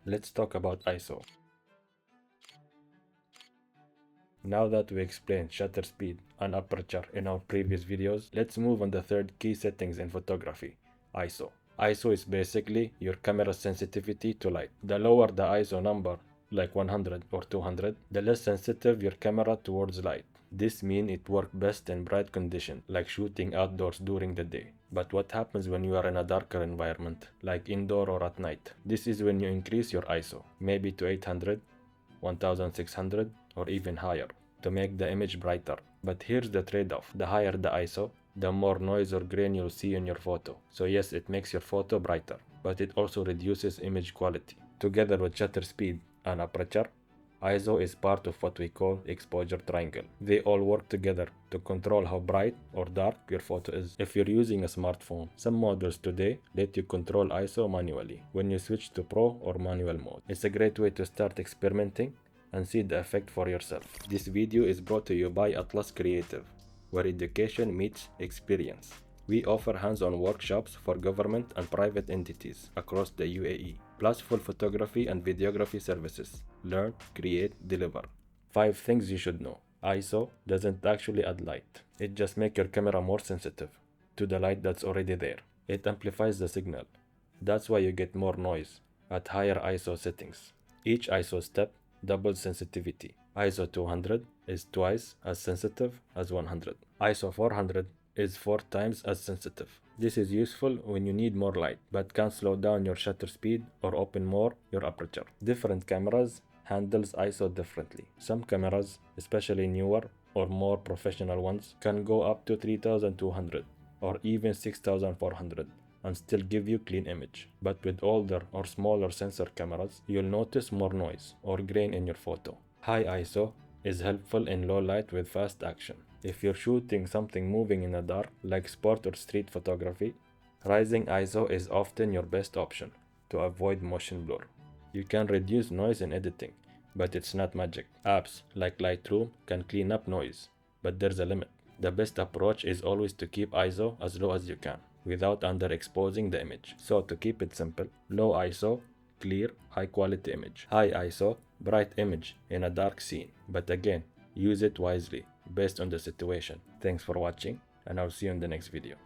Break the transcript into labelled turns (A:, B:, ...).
A: Let's talk about ISO. Now that we explained shutter speed and aperture in our previous videos, let's move on the third key settings in photography, ISO. ISO is basically your camera's sensitivity to light. The lower the ISO number, like 100 or 200, the less sensitive your camera towards light. This means it works best in bright conditions, like shooting outdoors during the day. But what happens when you are in a darker environment, like indoor or at night? This is when you increase your ISO, maybe to 800, 1600 or even higher to make the image brighter. But here's the trade-off. The higher the ISO, the more noise or grain you'll see in your photo. So yes, it makes your photo brighter, but it also reduces image quality. Together with shutter speed and aperture, ISO is part of what we call exposure triangle. They all work together to control how bright or dark your photo is. If you're using a smartphone, some models today let you control ISO manually when you switch to Pro or manual mode. It's a great way to start experimenting and see the effect for yourself. This video is brought to you by Atlas Creative, where education meets experience. We offer hands-on workshops for government and private entities across the UAE, plus full photography and videography services. Learn, create, deliver. 5 things you should know. ISO doesn't actually add light. It just makes your camera more sensitive to the light that's already there. It amplifies the signal. That's why you get more noise at higher ISO settings. Each ISO step doubles sensitivity. ISO 200 is twice as sensitive as 100. ISO 400 is 4 times as sensitive. This is useful when you need more light, but can slow down your shutter speed or open more your aperture. Different cameras handles ISO differently. Some cameras, especially newer or more professional ones, can go up to 3200 or even 6400 and still give you clean image. But with older or smaller sensor cameras, you'll notice more noise or grain in your photo. High ISO is helpful in low light with fast action. If you're shooting something moving in the dark, like sport or street photography, rising ISO is often your best option to avoid motion blur. You can reduce noise in editing, but it's not magic. Apps like Lightroom can clean up noise, but there's a limit. The best approach is always to keep ISO as low as you can, without underexposing the image. So to keep it simple, low ISO, clear, high quality image. High ISO, bright image in a dark scene. But again, use it wisely, based on the situation. Thanks for watching, and I'll see you in the next video.